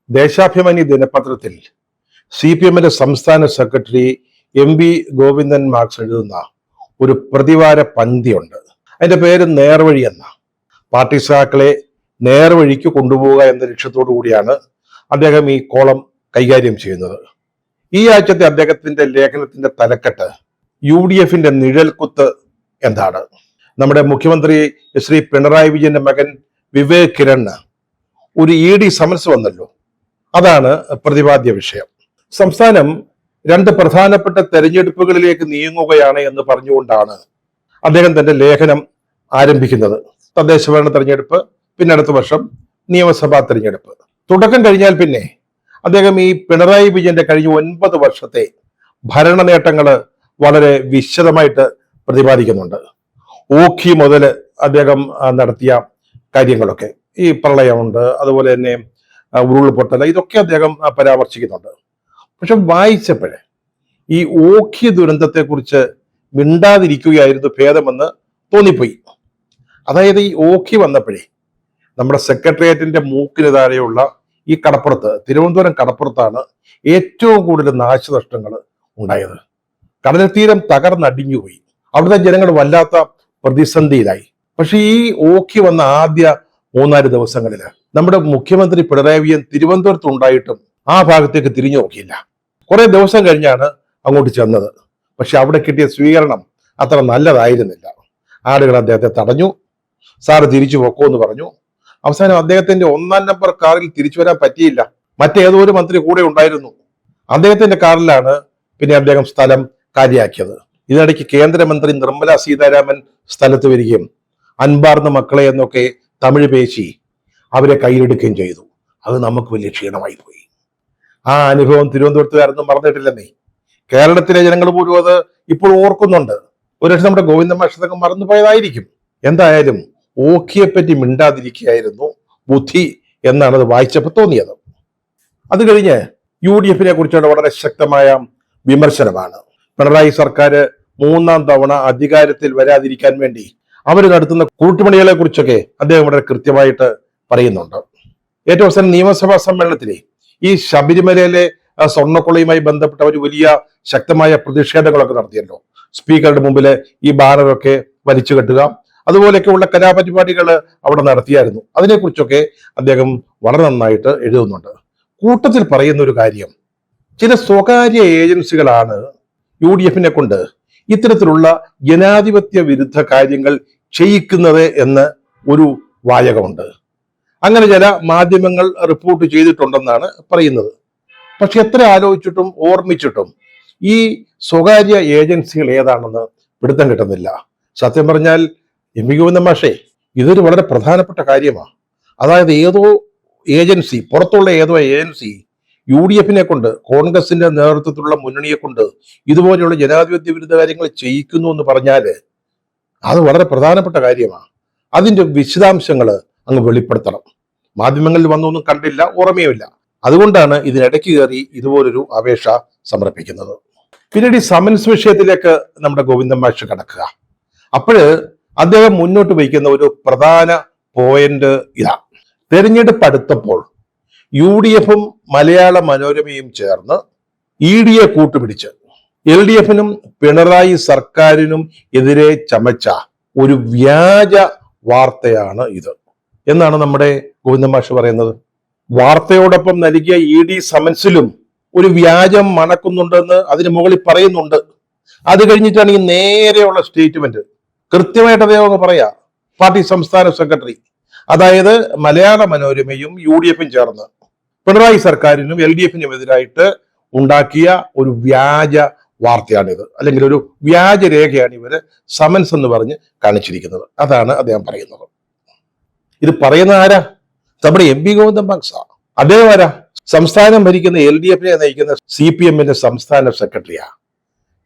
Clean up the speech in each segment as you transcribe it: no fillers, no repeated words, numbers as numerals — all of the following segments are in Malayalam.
ദേശാഭിമാനി ദിനപത്രത്തിൽ CPM സംസ്ഥാന സെക്രട്ടറി MV ഗോവിന്ദൻ മാർക്സ് എഴുതുന്ന ഒരു പ്രതിവാര പങ്ക്തിയുണ്ട്. അതിന്റെ പേര് നേർവഴി എന്ന. പാർട്ടി സഖാക്കളെ നേർവഴിക്ക് കൊണ്ടുപോവുക എന്ന ലക്ഷ്യത്തോടു കൂടിയാണ് അദ്ദേഹം ഈ കോളം കൈകാര്യം ചെയ്യുന്നത്. ഈ ആഴ്ചത്തെ അദ്ദേഹത്തിന്റെ ലേഖനത്തിന്റെ തലക്കെട്ട് UDFന്റെ നിഴൽക്കുത്ത് എന്താണ്. നമ്മുടെ മുഖ്യമന്ത്രി ശ്രീ പിണറായി വിജയന്റെ മകൻ വിവേക് കിരണ് ഒരു ED സമൻസ് വന്നല്ലോ. അതാണ് പ്രതിപാദ്യ വിഷയം. സംസ്ഥാനം രണ്ട് പ്രധാനപ്പെട്ട തെരഞ്ഞെടുപ്പുകളിലേക്ക് നീങ്ങുകയാണ് എന്ന് പറഞ്ഞുകൊണ്ടാണ് അദ്ദേഹം തന്റെ ലേഖനം ആരംഭിക്കുന്നത്. തദ്ദേശഭരണ തെരഞ്ഞെടുപ്പ്, പിന്നെ അടുത്ത വർഷം നിയമസഭാ തെരഞ്ഞെടുപ്പ്. തുടക്കം കഴിഞ്ഞാൽ പിന്നെ അദ്ദേഹം ഈ പിണറായി വിജയന്റെ കഴിഞ്ഞ 9 വർഷത്തെ ഭരണ നേട്ടങ്ങൾ വളരെ വിശദമായിട്ട് പ്രതിപാദിക്കുന്നുണ്ട്. ഓഖി മുതൽ അദ്ദേഹം നടത്തിയ കാര്യങ്ങളൊക്കെ, ഈ പ്രളയമുണ്ട്, അതുപോലെ തന്നെ ഉരുൾപൊട്ടൽ, ഇതൊക്കെ അദ്ദേഹം പരാമർശിക്കുന്നുണ്ട്. പക്ഷെ വായിച്ചപ്പോഴേ ഈ ഓഖി ദുരന്തത്തെ കുറിച്ച് മിണ്ടാതിരിക്കുകയായിരുന്നു ഭേദമെന്ന് തോന്നിപ്പോയി. അതായത് ഈ ഓഖി വന്നപ്പോഴേ നമ്മുടെ സെക്രട്ടേറിയറ്റിന്റെ മൂക്കിന് താഴെയുള്ള ഈ കടപ്പുറത്ത്, തിരുവനന്തപുരം കടപ്പുറത്താണ് ഏറ്റവും കൂടുതൽ നാശനഷ്ടങ്ങൾ ഉണ്ടായത്. കടൽ തീരം തകർന്നടിഞ്ഞുപോയി. അവിടുത്തെ ജനങ്ങൾ വല്ലാത്ത പ്രതിസന്ധിയിലായി. പക്ഷെ ഈ ഓഖി വന്ന ആദ്യ 3-4 ദിവസങ്ങളിൽ നമ്മുടെ മുഖ്യമന്ത്രി പിണറായി വിജയൻ തിരുവനന്തപുരത്ത് ഉണ്ടായിട്ടും ആ ഭാഗത്തേക്ക് തിരിഞ്ഞു നോക്കിയില്ല. കുറെ ദിവസം കഴിഞ്ഞാണ് അങ്ങോട്ട് ചെന്നത്. പക്ഷെ അവിടെ കിട്ടിയ സ്വീകരണം അത്ര നല്ലതായിരുന്നില്ല. ആളുകൾ അദ്ദേഹത്തെ തടഞ്ഞു. സാറ് തിരിച്ചു പോക്കോ എന്ന് പറഞ്ഞു. അവസാനം അദ്ദേഹത്തിന്റെ 1-ാം നമ്പർ കാറിൽ തിരിച്ചു വരാൻ പറ്റിയില്ല. മറ്റേതോ ഒരു മന്ത്രി കൂടെ ഉണ്ടായിരുന്നു. അദ്ദേഹത്തിന്റെ കാറിലാണ് പിന്നെ അദ്ദേഹം സ്ഥലം കാലിയാക്കിയത്. ഇതിനിടയ്ക്ക് കേന്ദ്രമന്ത്രി നിർമ്മല സീതാരാമൻ സ്ഥലത്ത് വരികയും അൻപാർന്ന മക്കളെ എന്നൊക്കെ തമിഴ് പേശി അവരെ കയ്യിലെടുക്കുകയും ചെയ്തു. അത് നമുക്ക് വലിയ ക്ഷീണമായി പോയി. ആ അനുഭവം തിരുവനന്തപുരത്തുകാരൊന്നും മറന്നിട്ടില്ലെന്നേ. കേരളത്തിലെ ജനങ്ങൾ പോലും അത് ഇപ്പോൾ ഓർക്കുന്നുണ്ട്. ഒരുപക്ഷെ നമ്മുടെ ഗോവിന്ദൻ മാഷൊക്കെ മറന്നുപോയതായിരിക്കും. എന്തായാലും ഓഖിയെപ്പറ്റി മിണ്ടാതിരിക്കുകയായിരുന്നു ബുദ്ധി എന്നാണ് അത് വായിച്ചപ്പോൾ തോന്നിയത്. അത് കഴിഞ്ഞ് UDFനെ കുറിച്ചുള്ള വളരെ ശക്തമായ വിമർശനമാണ്. പിണറായി സർക്കാർ 3-ാം തവണ അധികാരത്തിൽ വരാതിരിക്കാൻ വേണ്ടി അവർ നടത്തുന്ന കൂട്ടുപണികളെ കുറിച്ചൊക്കെ അദ്ദേഹം വളരെ കൃത്യമായിട്ട് പറയുന്നുണ്ട്. ഏറ്റവും അവസാനം നിയമസഭാ സമ്മേളനത്തിലെ ഈ ശബരിമലയിലെ സ്വർണ്ണക്കൊള്ളയുമായി ബന്ധപ്പെട്ട ഒരു വലിയ ശക്തമായ പ്രതിഷേധങ്ങളൊക്കെ നടത്തിയല്ലോ. സ്പീക്കറുടെ മുമ്പിൽ ഈ ബാനറൊക്കെ വലിച്ചു കെട്ടുക, അതുപോലെയൊക്കെയുള്ള കലാപരിപാടികൾ അവിടെ നടത്തിയായിരുന്നു. അതിനെക്കുറിച്ചൊക്കെ അദ്ദേഹം വളരെ നന്നായിട്ട് എഴുതുന്നുണ്ട്. കൂട്ടത്തിൽ പറയുന്ന ഒരു കാര്യം, ചില സ്വകാര്യ ഏജൻസികളാണ് UDFനെ കൊണ്ട് ഇത്തരത്തിലുള്ള ജനാധിപത്യ വിരുദ്ധ കാര്യങ്ങൾ ചെയ്യിക്കുന്നത് എന്ന് ഒരു വാചകമുണ്ട്. അങ്ങനെ ചില മാധ്യമങ്ങൾ റിപ്പോർട്ട് ചെയ്തിട്ടുണ്ടെന്നാണ് പറയുന്നത്. പക്ഷെ എത്ര ആലോചിച്ചിട്ടും ഓർമ്മിച്ചിട്ടും ഈ സ്വകാര്യ ഏജൻസികൾ ഏതാണെന്ന് പിടുത്തം കിട്ടുന്നില്ല. സത്യം പറഞ്ഞാൽ MV ഗോവിന്ദൻ മാഷേ, ഇതൊരു വളരെ പ്രധാനപ്പെട്ട കാര്യമാണ്. അതായത് ഏതോ ഏജൻസി, പുറത്തുള്ള ഏതോ ഏജൻസി UDFനെ കൊണ്ട്, കോൺഗ്രസിന്റെ നേതൃത്വത്തിലുള്ള മുന്നണിയെ കൊണ്ട് ഇതുപോലെയുള്ള ജനാധിപത്യ വിരുദ്ധ കാര്യങ്ങൾ ചെയ്യിക്കുന്നു എന്ന് പറഞ്ഞാൽ അത് വളരെ പ്രധാനപ്പെട്ട കാര്യമാണ്. അതിന്റെ വിശദാംശങ്ങൾ അങ്ങ് വെളിപ്പെടുത്തണം. മാധ്യമങ്ങളിൽ വന്നൊന്നും കണ്ടില്ല, ഓർമ്മയുമില്ല. അതുകൊണ്ടാണ് ഇതിനിടയ്ക്ക് കയറി ഇതുപോലൊരു അപേക്ഷ സമർപ്പിക്കുന്നത്. പിന്നീട് ഈ സമൻസ് വിഷയത്തിലേക്ക് നമ്മുടെ ഗോവിന്ദൻ മാഷ് കടക്കുക. അപ്പോഴ് അദ്ദേഹം മുന്നോട്ട് വയ്ക്കുന്ന ഒരു പ്രധാന പോയിന്റ് ഇതാ. തെരഞ്ഞെടുപ്പ് അടുത്തപ്പോൾ UDFും മലയാള മനോരമയും ചേർന്ന് EDയെ കൂട്ടുപിടിച്ച് LDFനും പിണറായി സർക്കാരിനും എതിരെ ചമച്ച ഒരു വ്യാജ വാർത്തയാണ് ഇത് എന്നാണ് നമ്മുടെ ഗോവിന്ദൻ മാഷ് പറയുന്നത്. വാർത്തയോടൊപ്പം നൽകിയ ED സമൻസിലും ഒരു വ്യാജം മണക്കുന്നുണ്ടെന്ന് അതിന് മുകളിൽ പറയുന്നുണ്ട്. അത് കഴിഞ്ഞിട്ടാണ് ഈ നേരെയുള്ള സ്റ്റേറ്റ്മെന്റ് കൃത്യമായിട്ട് അദ്ദേഹം പറയാ. പാർട്ടി സംസ്ഥാന സെക്രട്ടറി, അതായത് മലയാള മനോരമയും UDFും ചേർന്ന് പിണറായി സർക്കാരിനും LDFനും എതിരായിട്ട് ഉണ്ടാക്കിയ ഒരു വ്യാജ വാർത്തയാണിത്, അല്ലെങ്കിൽ ഒരു വ്യാജരേഖയാണ് ഇവര് സമൻസ് എന്ന് പറഞ്ഞ് കാണിച്ചിരിക്കുന്നത്. അതാണ് അദ്ദേഹം പറയുന്നത്. ഇത് പറയുന്ന ആരാ? നമ്മുടെ MV ഗോവിന്ദൻ മാഷാ. അദ്ദേഹം ആരാ? സംസ്ഥാനം ഭരിക്കുന്ന LDFനെ നയിക്കുന്ന CPMന്റെ സംസ്ഥാന സെക്രട്ടറിയാ.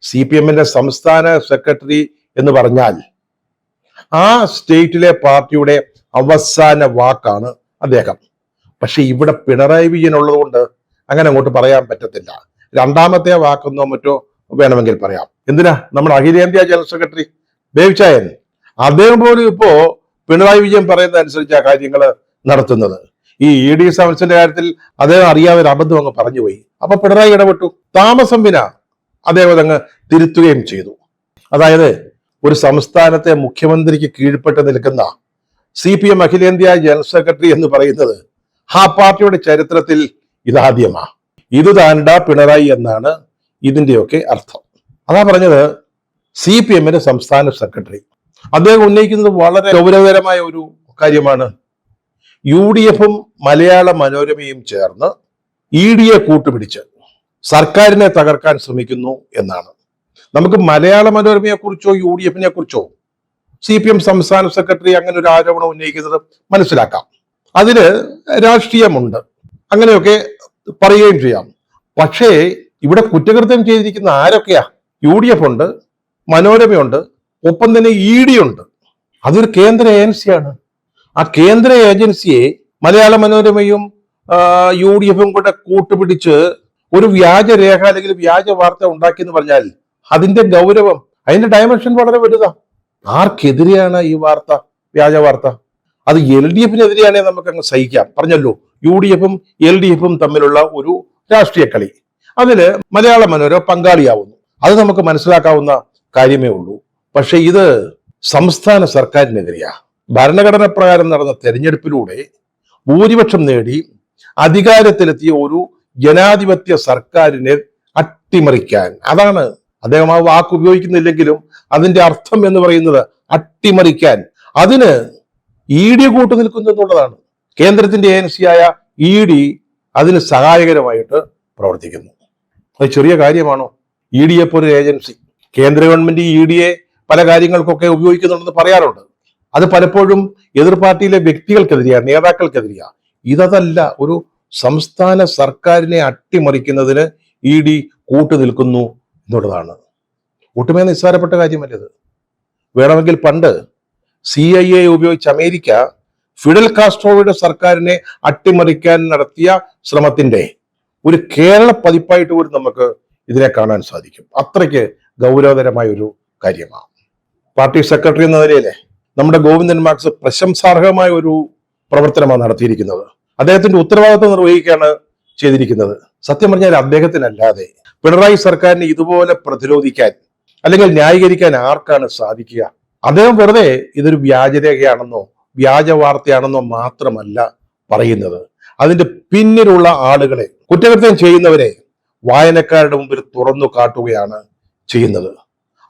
CPMന്റെ സംസ്ഥാന സെക്രട്ടറി എന്ന് പറഞ്ഞാൽ ആ സ്റ്റേറ്റിലെ പാർട്ടിയുടെ അവസാന വാക്കാണ് അദ്ദേഹം. പക്ഷെ ഇവിടെ പിണറായി വിജയൻ ഉള്ളത് കൊണ്ട് അങ്ങനെ അങ്ങോട്ട് പറയാൻ പറ്റത്തില്ല. രണ്ടാമത്തെ വാക്കെന്നോ മറ്റോ വേണമെങ്കിൽ പറയാം. എന്തിനാ? നമ്മുടെ അഖിലേന്ത്യാ ജനറൽ സെക്രട്ടറി ദേവ്ചായൻ, അദ്ദേഹം പോലും ഇപ്പോ പിണറായി വിജയൻ പറയുന്ന അനുസരിച്ച് ആ കാര്യങ്ങൾ നടത്തുന്നത്. ഈ ED സമൻസിന്റെ കാര്യത്തിൽ അദ്ദേഹം അറിയാതെ ഒരു അബദ്ധം അങ്ങ് പറഞ്ഞുപോയി. അപ്പൊ പിണറായി ഇടപെട്ടു. താമസം വിനാ അദ്ദേഹം അതങ്ങ് തിരുത്തുകയും ചെയ്തു. അതായത് ഒരു സംസ്ഥാനത്തെ മുഖ്യമന്ത്രിക്ക് കീഴ്പ്പെട്ട് നിൽക്കുന്ന CPM അഖിലേന്ത്യാ ജനറൽ സെക്രട്ടറി എന്ന് പറയുന്നത് ആ പാർട്ടിയുടെ ചരിത്രത്തിൽ ഇതാദ്യമാ. ഇത് താണ്ട പിണറായി എന്നാണ് ഇതിന്റെയൊക്കെ അർത്ഥം. അതാ പറഞ്ഞത് CPM സംസ്ഥാന സെക്രട്ടറി അദ്ദേഹം ഉന്നയിക്കുന്നത് വളരെ ഗൗരവകരമായ ഒരു കാര്യമാണ്. UDF-ഉം മലയാള മനോരമയും ചേർന്ന് ED കൂട്ടുപിടിച്ച് സർക്കാരിനെ തകർക്കാൻ ശ്രമിക്കുന്നു എന്നാണ്. നമുക്ക് മലയാള മനോരമയെ കുറിച്ചോ UDF-നെ കുറിച്ചോ CPM സംസ്ഥാന സെക്രട്ടറി അങ്ങനെ ഒരു ആരോപണം ഉന്നയിക്കുന്നത് മനസ്സിലാക്കാം. അതിന് രാഷ്ട്രീയമുണ്ട്, അങ്ങനെയൊക്കെ പറയുകയും ചെയ്യാം. പക്ഷേ ഇവിടെ കുറ്റകൃത്യം ചെയ്തിരിക്കുന്ന ആരൊക്കെയാ? UDF ഉണ്ട്, മനോരമയുണ്ട്, ഒപ്പം തന്നെ ED ഉണ്ട്. അതൊരു കേന്ദ്ര ഏജൻസിയാണ്. ആ കേന്ദ്ര ഏജൻസിയെ മലയാള മനോരമയും UDF-ഉം കൂടെ കൂട്ടുപിടിച്ച് ഒരു വ്യാജരേഖ അല്ലെങ്കിൽ വ്യാജ വാർത്ത ഉണ്ടാക്കി എന്ന് പറഞ്ഞാൽ അതിന്റെ ഗൗരവം, അതിന്റെ ഡയമെൻഷൻ വളരെ വലുതാ. ആർക്കെതിരെയാണ് ഈ വാർത്ത, വ്യാജ വാർത്ത? അത് LDF-നെതിരെയാണെങ്കിൽ നമുക്ക് അങ്ങ് സഹിക്കാം. പറഞ്ഞല്ലോ, UDF-ഉം LDF-ഉം തമ്മിലുള്ള ഒരു രാഷ്ട്രീയ കളി, അതില് മലയാള മനോരമ പങ്കാളിയാവുന്നു. അത് നമുക്ക് മനസ്സിലാക്കാവുന്ന കാര്യമേ ഉള്ളൂ. പക്ഷെ ഇത് സംസ്ഥാന സർക്കാരിനെതിരെയാ. ഭരണഘടന പ്രകാരം നടന്ന തെരഞ്ഞെടുപ്പിലൂടെ ഭൂരിപക്ഷം നേടി അധികാരത്തിലെത്തിയ ഒരു ജനാധിപത്യ സർക്കാരിനെ അട്ടിമറിക്കാൻ, അതാണ് അദ്ദേഹം ആ വാക്ക് ഉപയോഗിക്കുന്നില്ലെങ്കിലും അതിന്റെ അർത്ഥം എന്ന് പറയുന്നത് അട്ടിമറിക്കാൻ, അതിന് ED കൂട്ടു നിൽക്കുന്നു എന്നുള്ളതാണ്. കേന്ദ്രത്തിന്റെ ഏജൻസിയായ ED അതിന് സഹായകരമായിട്ട് പ്രവർത്തിക്കുന്നു. അത് ചെറിയ കാര്യമാണോ? ED ഒരു ഏജൻസി, കേന്ദ്ര ഗവൺമെന്റ് ED പല കാര്യങ്ങൾക്കൊക്കെ ഉപയോഗിക്കുന്നുണ്ടെന്ന് പറയാറുണ്ട്. അത് പലപ്പോഴും എതിർ പാർട്ടിയിലെ വ്യക്തികൾക്കെതിരെയാ, നേതാക്കൾക്കെതിരെയാ. ഇതല്ല, ഒരു സംസ്ഥാന സർക്കാരിനെ അട്ടിമറിക്കുന്നതിന് ED കൂട്ടു നിൽക്കുന്നു എന്നുള്ളതാണ്. ഒട്ടുമേ നിസ്സാരപ്പെട്ട കാര്യമല്ലത്. വേണമെങ്കിൽ പണ്ട് CIA ഉപയോഗിച്ച് അമേരിക്ക ഫിഡൽ കാസ്ട്രോയുടെ സർക്കാരിനെ അട്ടിമറിക്കാൻ നടത്തിയ ശ്രമത്തിന്റെ ഒരു കേരള പതിപ്പായിട്ട് പോലും നമുക്ക് ഇതിനെ കാണാൻ സാധിക്കും. അത്രയ്ക്ക് ഗൗരവതരമായ ഒരു കാര്യമാണ്. പാർട്ടി സെക്രട്ടറി എന്ന നിലയിൽ നമ്മുടെ ഗോവിന്ദൻ മാർക്സ് പ്രശംസാർഹമായ ഒരു പ്രവർത്തനമാണ് നടത്തിയിരിക്കുന്നത്. അദ്ദേഹത്തിന്റെ ഉത്തരവാദിത്വം നിർവഹിക്കുകയാണ് ചെയ്തിരിക്കുന്നത്. സത്യം പറഞ്ഞാൽ അദ്ദേഹത്തിനല്ലാതെ പിണറായി സർക്കാരിനെ ഇതുപോലെ പ്രതിരോധിക്കാൻ അല്ലെങ്കിൽ ന്യായീകരിക്കാൻ ആർക്കാണ് സാധിക്കുക? അദ്ദേഹം വെറുതെ ഇതൊരു വ്യാജരേഖയാണെന്നോ വ്യാജ വാർത്തയാണെന്നോ മാത്രമല്ല പറയുന്നത്. അതിന്റെ പിന്നിലുള്ള ആളുകളെ, കുറ്റകൃത്യം ചെയ്യുന്നവരെ വായനക്കാരുടെ മുമ്പിൽ തുറന്നു കാട്ടുകയാണ് ചെയ്യുന്നത്.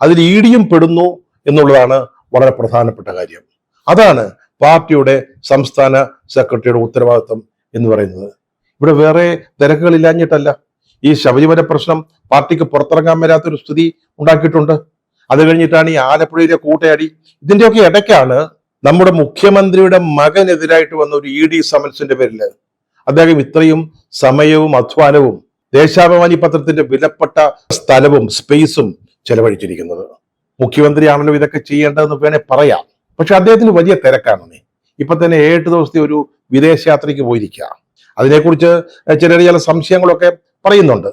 അതിൽ ED-യും പെടുന്നു എന്നുള്ളതാണ് വളരെ പ്രധാനപ്പെട്ട കാര്യം. അതാണ് പാർട്ടിയുടെ സംസ്ഥാന സെക്രട്ടറിയുടെ ഉത്തരവാദിത്വം എന്ന് പറയുന്നത്. ഇവിടെ വേറെ തിരക്കുകളില്ലാഞ്ഞിട്ടല്ല. ഈ ശബരിമല പ്രശ്നം പാർട്ടിക്ക് പുറത്തിറങ്ങാൻ വരാത്തൊരു സ്ഥിതി ഉണ്ടാക്കിയിട്ടുണ്ട്. അത് കഴിഞ്ഞിട്ടാണ് ഈ ആലപ്പുഴയിലെ കൂട്ടയടി. ഇതിന്റെയൊക്കെ ഇടയ്ക്കാണ് നമ്മുടെ മുഖ്യമന്ത്രിയുടെ മകനെതിരായിട്ട് വന്ന ഒരു ED സമൻസിന്റെ പേരിൽ അദ്ദേഹം ഇത്രയും സമയവും അധ്വാനവും ദേശാഭിമാനി പത്രത്തിന്റെ വിലപ്പെട്ട സ്ഥലവും സ്പേസും ചെലവഴിച്ചിരിക്കുന്നത്. മുഖ്യമന്ത്രിയാണല്ലോ ഇതൊക്കെ ചെയ്യേണ്ടതെന്ന് വേണേ പറയാം. പക്ഷെ അദ്ദേഹത്തിന് വലിയ തിരക്കാണ്. ഇപ്പൊ തന്നെ 7 ദിവസത്തെ ഒരു വിദേശയാത്രയ്ക്ക് പോയിരിക്കുക. അതിനെക്കുറിച്ച് ചില സംശയങ്ങളൊക്കെ പറയുന്നുണ്ട്.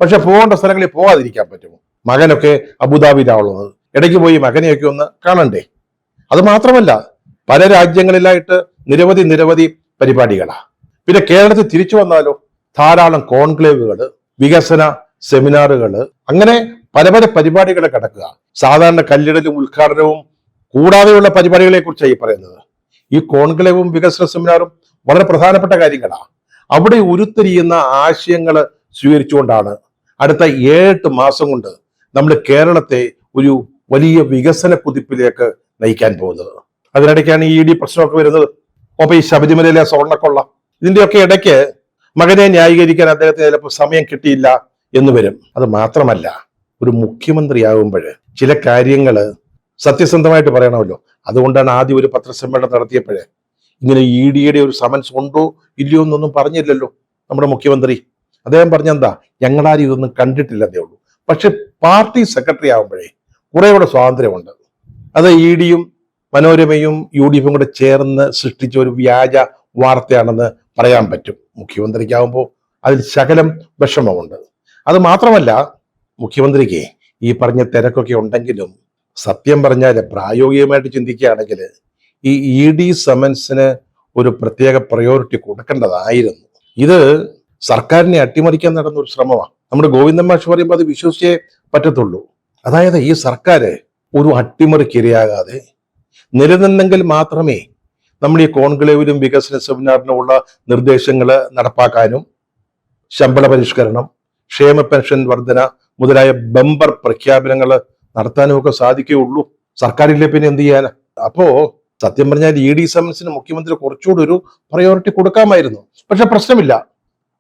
പക്ഷെ പോകേണ്ട സ്ഥലങ്ങളിൽ പോകാതിരിക്കാൻ പറ്റുമോ? മകനൊക്കെ അബുദാബിയിലാണുള്ളത്. ഇടയ്ക്ക് പോയി മകനെയൊക്കെ ഒന്ന് കാണണ്ടേ? അത് മാത്രമല്ല, പല രാജ്യങ്ങളിലായിട്ട് നിരവധി പരിപാടികളാ. പിന്നെ കേരളത്തിൽ തിരിച്ചു വന്നാലോ ധാരാളം കോൺക്ലേവുകൾ, വികസന സെമിനാറുകൾ, അങ്ങനെ പല പരിപാടികളെ കിടക്കുക. സാധാരണ കല്ലിടലും ഉദ്ഘാടനവും കൂടാതെയുള്ള പരിപാടികളെ കുറിച്ചാണ് ഈ പറയുന്നത്. ഈ കോൺക്ലേവും വികസന സെമിനാറും വളരെ പ്രധാനപ്പെട്ട കാര്യങ്ങളാണ്. അവിടെ ഉരുത്തിരിയുന്ന ആശയങ്ങൾ സ്വീകരിച്ചുകൊണ്ടാണ് അടുത്ത 8 മാസം കൊണ്ട് നമ്മൾ കേരളത്തെ ഒരു വലിയ വികസന കുതിപ്പിലേക്ക് നയിക്കാൻ പോകുന്നത്. അതിനിടയ്ക്കാണ് ഈ ED പ്രശ്നമൊക്കെ വരുന്നത്. ഒപ്പം ഈ ശബരിമലയിലെ സ്വർണ്ണക്കൊള്ള, ഇതിന്റെയൊക്കെ ഇടയ്ക്ക് മകനെ ന്യായീകരിക്കാൻ അദ്ദേഹത്തിന് ചിലപ്പോൾ സമയം കിട്ടിയില്ല എന്ന് വരും. അത് മാത്രമല്ല, ഒരു മുഖ്യമന്ത്രിയാകുമ്പോൾ ചില കാര്യങ്ങൾ സത്യസന്ധമായിട്ട് പറയണമല്ലോ. അതുകൊണ്ടാണ് ആദ്യം ഒരു പത്രസമ്മേളനം നടത്തിയപ്പോഴേ ഇങ്ങനെ ED-യുടെ ഒരു സമൻസ് ഉണ്ടോ ഇല്ലയോ എന്നൊന്നും പറഞ്ഞില്ലല്ലോ നമ്മുടെ മുഖ്യമന്ത്രി. അദ്ദേഹം പറഞ്ഞെന്താ, ഞങ്ങളാരും ഇതൊന്നും കണ്ടിട്ടില്ലെന്നേ ഉള്ളൂ. പക്ഷെ പാർട്ടി സെക്രട്ടറി ആകുമ്പോഴേ കുറെ കൂടെ സ്വാതന്ത്ര്യമുണ്ട്. അത് ED-യും മനോരമയും UDF-ഉം കൂടെ ചേർന്ന് സൃഷ്ടിച്ച ഒരു വ്യാജ വാർത്തയാണെന്ന് പറയാൻ പറ്റും. മുഖ്യമന്ത്രിക്കാവുമ്പോൾ അതിൽ ശകലം വിഷമമുണ്ട്. അത് മാത്രമല്ല, മുഖ്യമന്ത്രിക്ക് ഈ പറഞ്ഞ തിരക്കൊക്കെ ഉണ്ടെങ്കിലും സത്യം പറഞ്ഞാൽ പ്രായോഗികമായിട്ട് ചിന്തിക്കുകയാണെങ്കിൽ ഈ ED സമൻസിന് ഒരു പ്രത്യേക പ്രയോറിറ്റി കൊടുക്കേണ്ടതായിരുന്നു. ഇത് സർക്കാരിനെ അട്ടിമറിക്കാൻ നടന്ന ഒരു ശ്രമമാണ്. നമ്മുടെ ഗോവിന്ദൻ മാഷ് പറയുമ്പോൾ അത് വിശ്വസിച്ചേ പറ്റത്തുള്ളൂ. അതായത് ഈ സർക്കാർ ഒരു അട്ടിമറിക്കിരയാകാതെ നിലനിന്നെങ്കിൽ മാത്രമേ നമ്മൾ ഈ കോൺക്ലേവിലും വികസന സെമിനാറിനും ഉള്ള നിർദ്ദേശങ്ങൾ നടപ്പാക്കാനും ശമ്പള പരിഷ്കരണം, ക്ഷേമ പെൻഷൻ വർധന മുതലായ ബമ്പർ പ്രഖ്യാപനങ്ങൾ നടത്താനും ഒക്കെ സാധിക്കുകയുള്ളൂ. സർക്കാരില്ലേ പിന്നെ എന്ത് ചെയ്യാനാ? അപ്പോ സത്യം പറഞ്ഞാൽ ED സമൻസിന് മുഖ്യമന്ത്രി കുറച്ചുകൂടി ഒരു പ്രയോറിറ്റി കൊടുക്കാമായിരുന്നു. പക്ഷെ പ്രശ്നമില്ല,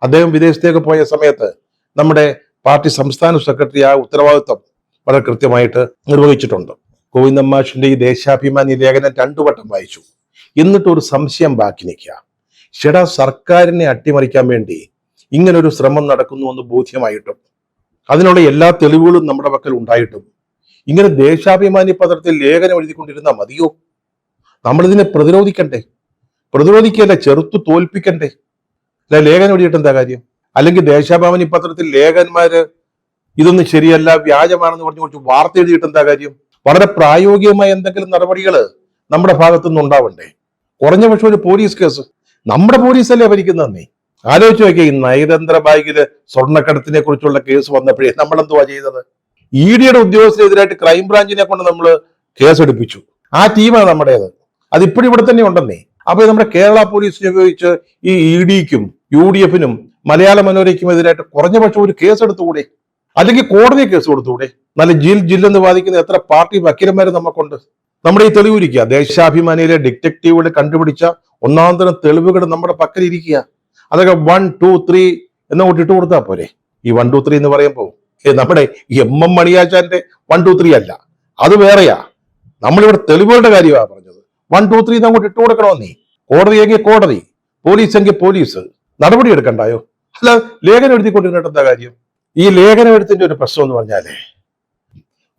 അദ്ദേഹം വിദേശത്തേക്ക് പോയ സമയത്ത് നമ്മുടെ പാർട്ടി സംസ്ഥാന സെക്രട്ടറി ആ ഉത്തരവാദിത്വം വളരെ കൃത്യമായിട്ട് നിർവഹിച്ചിട്ടുണ്ട്. ഗോവിന്ദൻ മാഷിന്റെ ഈ ദേശാഭിമാനി ലേഖനം 2 വട്ടം വായിച്ചു. എന്നിട്ട് ഒരു സംശയം ബാക്കി നിൽക്കുക. ചേട്ടാ, സർക്കാരിനെ അട്ടിമറിക്കാൻ വേണ്ടി ഇങ്ങനൊരു ശ്രമം നടക്കുന്നു എന്ന് ബോധ്യമായിട്ടും അതിനുള്ള എല്ലാ തെളിവുകളും നമ്മുടെ പക്കൽ ഉണ്ടായിട്ടും ഇങ്ങനെ ദേശാഭിമാനി പത്രത്തിൽ ലേഖനം എഴുതിക്കൊണ്ടിരുന്നാൽ മതിയോ? നമ്മളിതിനെ പ്രതിരോധിക്കണ്ടേ? പ്രതിരോധിക്കല്ല, ചെറുത്തു തോൽപ്പിക്കണ്ടേ? അല്ല, ലേഖനം എഴുതിയിട്ട് എന്താ കാര്യം? അല്ലെങ്കിൽ ദേശാഭിമാനി പത്രത്തിൽ ലേഖന്മാര് ഇതൊന്നും ശരിയല്ല, വ്യാജമാണെന്ന് പറഞ്ഞു കുറച്ച് വാർത്ത എഴുതിയിട്ട് എന്താ കാര്യം? വളരെ പ്രായോഗികമായ എന്തെങ്കിലും നടപടികൾ നമ്മുടെ ഭാഗത്തുനിന്ന് ഉണ്ടാവണ്ടേ? കുറഞ്ഞ പക്ഷം ഒരു പോലീസ് കേസ്, നമ്മുടെ പോലീസല്ലേ ഭരിക്കുന്നതെന്നേ. ആലോചിച്ച് നോക്കിയ ഈ നയതന്ത്ര ബാഗില് സ്വർണ്ണക്കടത്തിനെ കുറിച്ചുള്ള കേസ് വന്നപ്പോഴേ നമ്മൾ എന്തുവാ ചെയ്തത്? EDയുടെ ഉദ്യോഗസ്ഥരെതിരായിട്ട് ക്രൈംബ്രാഞ്ചിനെ കൊണ്ട് നമ്മൾ കേസെടുപ്പിച്ചു. ആ ടീമാണ് നമ്മുടേത്. അതിപ്പോഴും ഇവിടെ തന്നെ ഉണ്ടെന്നേ. അപ്പൊ നമ്മുടെ കേരള പോലീസിനെ ഉപയോഗിച്ച് ഈ EDക്കും UDFനും മലയാള മനോരയ്ക്കും എതിരായിട്ട് കുറഞ്ഞ പക്ഷം ഒരു കേസ് എടുത്തുകൂടെ? അല്ലെങ്കിൽ കോടതി കേസ് കൊടുത്തുകൂടെ? നല്ല ജില്ലെന്ന് വാദിക്കുന്ന എത്ര പാർട്ടി വക്കീലന്മാർ നമുക്കുണ്ട്. നമ്മുടെ ഈ തെളിവിരിക്കുക, ദേശാഭിമാനിയിലെ ഡിറ്റക്റ്റീവുകൾ കണ്ടുപിടിച്ച ഒന്നാം തരം തെളിവുകൾ നമ്മുടെ പക്കലിരിക്കുക. അതൊക്കെ 1, 2, 3 എന്ന് ഇട്ട് കൊടുത്താൽ പോരെ? ഈ 1, 2, 3 എന്ന് പറയുമ്പോൾ നമ്മുടെ MM മണിയാച്ചാന്റെ 1, 2, 3 അല്ല, അത് വേറെയാ. നമ്മളിവിടെ തെളിവുകളുടെ കാര്യമാണ് പറഞ്ഞത്. 1, 2, 3 അങ്ങോട്ട് ഇട്ട് കൊടുക്കണമെന്നേ. കോടതി എങ്കിൽ കോടതി, പോലീസ് എങ്കിൽ പോലീസ്. നടപടി എടുക്കണ്ടായോ? അല്ല, ലേഖനം എഴുതിക്കൊണ്ടിരുന്നിട്ട് എന്താ കാര്യം? ഈ ലേഖനം എഴുത്തിന്റെ ഒരു പ്രശ്നം എന്ന് പറഞ്ഞാലേ,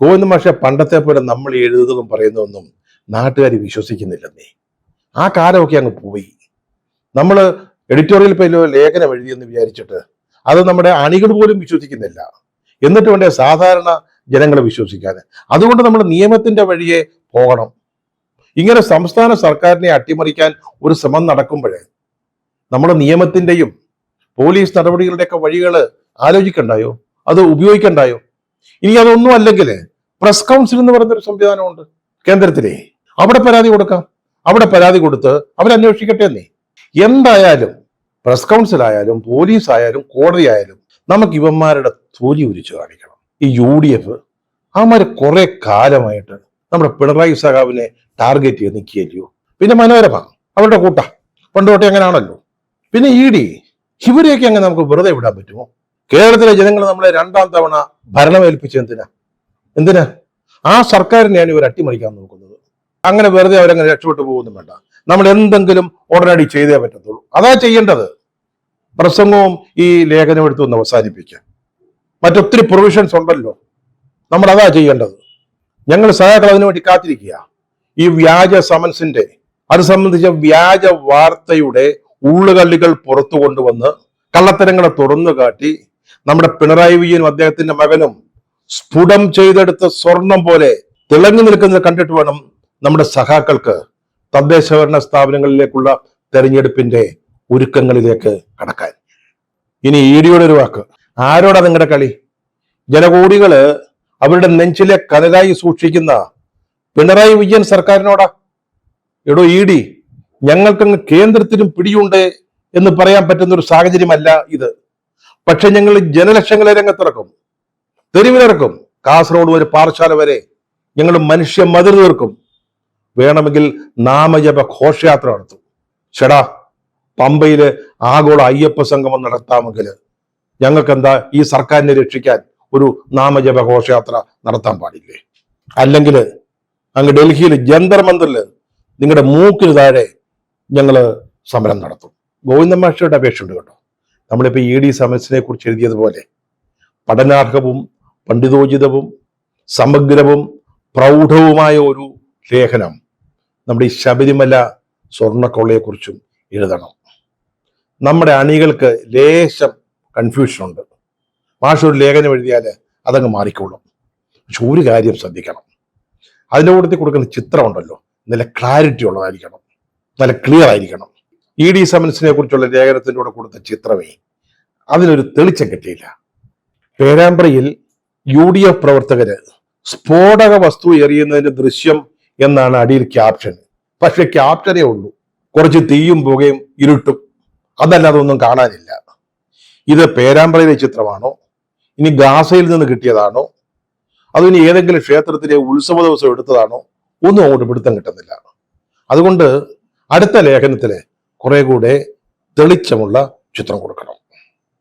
ഗോവിന്ദൻ മാഷെ പണ്ടത്തെ പോലെ നമ്മൾ എഴുതുന്നതും പറയുന്നതൊന്നും നാട്ടുകാർ വിശ്വസിക്കുന്നില്ലെന്നേ. ആ കാലമൊക്കെ അങ്ങ് പോയി. നമ്മൾ എഡിറ്റോറിയൽ പേരിലോ ലേഖനം എഴുതിയെന്ന് വിചാരിച്ചിട്ട് അത് നമ്മുടെ അണികൾ പോലും വിശ്വസിക്കുന്നില്ല. എന്നിട്ട് വേണ്ടേ സാധാരണ ജനങ്ങളെ വിശ്വസിക്കാതെ? അതുകൊണ്ട് നമ്മൾ നിയമത്തിന്റെ വഴിയെ പോകണം. ഇങ്ങനെ സംസ്ഥാന സർക്കാരിനെ അട്ടിമറിക്കാൻ ഒരു ശ്രമം നടക്കുമ്പോഴേ നമ്മൾ നിയമത്തിന്റെയും പോലീസ് നടപടികളുടെയൊക്കെ വഴികൾ ആലോചിക്കണ്ടായോ? അത് ഉപയോഗിക്കണ്ടായോ? ഇനി അതൊന്നും അല്ലെങ്കിൽ പ്രസ് കൗൺസിൽ എന്ന് പറയുന്നൊരു സംവിധാനമുണ്ട് കേന്ദ്രത്തിലെ. അവിടെ പരാതി കൊടുക്കാം. അവിടെ പരാതി കൊടുത്ത് അവരന്വേഷിക്കട്ടെ എന്നേ. എന്തായാലും പ്രസ് കൗൺസിൽ ആയാലും പോലീസ് ആയാലും കോടതി ആയാലും നമുക്ക് ഇവന്മാരുടെ തൊലി ഉരിച്ചു കാണിക്കണം. ഈ UDF അവന്മാര് കുറെ കാലമായിട്ട് നമ്മുടെ പിണറായി സഖാവിനെ ടാർഗറ്റ് ചെയ്ത് നിൽക്കുകയല്ലയോ? പിന്നെ മനോരമ അവരുടെ കൂട്ട പണ്ടോട്ടെ അങ്ങനെയാണല്ലോ. പിന്നെ ED, ഇവരെയൊക്കെ അങ്ങനെ നമുക്ക് വെറുതെ വിടാൻ പറ്റുമോ? കേരളത്തിലെ ജനങ്ങൾ നമ്മളെ 2ാം തവണ ഭരണമേൽപ്പിച്ച് എന്തിനാ? ആ സർക്കാരിനെയാണ് ഇവർ അട്ടിമറിക്കാൻ നോക്കുന്നത്. അങ്ങനെ വെറുതെ അവരങ്ങനെ രക്ഷപ്പെട്ടു പോകുന്നു വേണ്ട. നമ്മൾ എന്തെങ്കിലും ഉടനടി ചെയ്തേ പറ്റത്തുള്ളൂ. അതാ ചെയ്യേണ്ടത്. പ്രസംഗവും ഈ ലേഖനം എടുത്തൊന്ന് അവസാനിപ്പിക്കുക. മറ്റൊത്തിരി പ്രൊവിഷൻസ് ഉണ്ടല്ലോ, നമ്മൾ അതാ ചെയ്യേണ്ടത്. ഞങ്ങൾ സഹാക്കൾ അതിനു വേണ്ടി കാത്തിരിക്കുക. ഈ വ്യാജ സമൻസിന്റെ അത് സംബന്ധിച്ച വ്യാജ വാർത്തയുടെ ഉള്ളുകള്ളികൾ പുറത്തു കൊണ്ടുവന്ന് കള്ളത്തരങ്ങളെ തുറന്നു കാട്ടി നമ്മുടെ പിണറായി വിജയനും അദ്ദേഹത്തിന്റെ മകനും സ്ഫുടം ചെയ്തെടുത്ത സ്വർണം പോലെ തിളങ്ങി നിൽക്കുന്നത് കണ്ടിട്ട് വേണം നമ്മുടെ സഖാക്കൾക്ക് തദ്ദേശഭരണ സ്ഥാപനങ്ങളിലേക്കുള്ള തെരഞ്ഞെടുപ്പിന്റെ ഒരുക്കങ്ങളിലേക്ക് കടക്കാൻ. ഇനി EDയുടെ ഒരു വാക്ക്. ആരോടാ നിങ്ങളുടെ കളി? ജനകോടികള് അവരുടെ നെഞ്ചിലെ കനലായി സൂക്ഷിക്കുന്ന പിണറായി വിജയൻ സർക്കാരിനോടാ. എടോ ED, ഞങ്ങൾക്കങ്ങ് കേന്ദ്രത്തിനും പിടിയുണ്ട് എന്ന് പറയാൻ പറ്റുന്ന ഒരു സാഹചര്യമല്ല ഇത്. പക്ഷെ ഞങ്ങൾ ജനലക്ഷങ്ങളെ രംഗത്തിറക്കും, തെരുവിലിറക്കും. കാസർഗോഡ് വരെ പാറശാല വരെ ഞങ്ങൾ മനുഷ്യ മതിൽ തീർക്കും. വേണമെങ്കിൽ നാമജപ ഘോഷയാത്ര നടത്തും. ചേടാ, പമ്പയില് ആഗോള അയ്യപ്പ സംഗമം നടത്താമെങ്കിൽ ഞങ്ങൾക്ക് എന്താ ഈ സർക്കാരിനെ രക്ഷിക്കാൻ ഒരു നാമജപ ഘോഷയാത്ര നടത്താൻ പാടില്ലേ? അല്ലെങ്കിൽ അങ്ങ് ഡൽഹിയിൽ ജന്തർ മന്ദിറില് നിങ്ങളുടെ മൂക്കിന് താഴെ ഞങ്ങള് സമരം നടത്തും. ഗോവിന്ദൻ മാഷയുടെ അപേക്ഷ ഉണ്ട് കേട്ടോ. നമ്മളിപ്പോ ED സമൻസിനെ കുറിച്ച് എഴുതിയതുപോലെ പഠനാർഹവും പണ്ഡിതോചിതവും സമഗ്രവും പ്രൗഢവുമായ ഒരു ലേഖനം നമ്മുടെ ഈ ശബരിമല സ്വർണ്ണക്കൊള്ളയെക്കുറിച്ചും എഴുതണം. നമ്മുടെ അണികൾക്ക് ലേശം കൺഫ്യൂഷൻ ഉണ്ട്. മാഷ് ഒരു ലേഖനം എഴുതിയാൽ അതങ്ങ് മാറിക്കോളും. പക്ഷെ ഒരു കാര്യം ശ്രദ്ധിക്കണം, അതിൻ്റെ കൂട്ടത്തിൽ കൊടുക്കുന്ന ചിത്രം ഉണ്ടല്ലോ, നല്ല ക്ലാരിറ്റി ഉള്ളതായിരിക്കണം, നല്ല ക്ലിയർ ആയിരിക്കണം. ED സമൻസിനെ കുറിച്ചുള്ള ലേഖനത്തിൻ്റെ കൂടെ കൊടുത്ത ചിത്രമേ അതിനൊരു തെളിച്ചം കിട്ടിയില്ല. പേരാമ്പ്രയിൽ UDF പ്രവർത്തകര് സ്ഫോടക വസ്തു എറിയുന്നതിന്റെ ദൃശ്യം എന്നാണ് അടിയിൽ ക്യാപ്ഷൻ. പക്ഷെ ക്യാപ്ഷനേ ഉള്ളൂ, കുറച്ച് തീയും പുകയും ഇരുട്ടും, അതല്ലാതെ ഒന്നും കാണാനില്ല. ഇത് പേരാമ്പ്രയിലെ ചിത്രമാണോ, ഇനി ഗാസയിൽ നിന്ന് കിട്ടിയതാണോ, അതോ ഇനി ഏതെങ്കിലും ക്ഷേത്രത്തിലെ ഉത്സവ ദിവസം എടുത്തതാണോ, ഒന്നും അങ്ങോട്ട് പിടുത്തം കിട്ടുന്നില്ല. അതുകൊണ്ട് അടുത്ത ലേഖനത്തില് കുറെ കൂടെ തെളിച്ചമുള്ള ചിത്രം കൊടുക്കണം.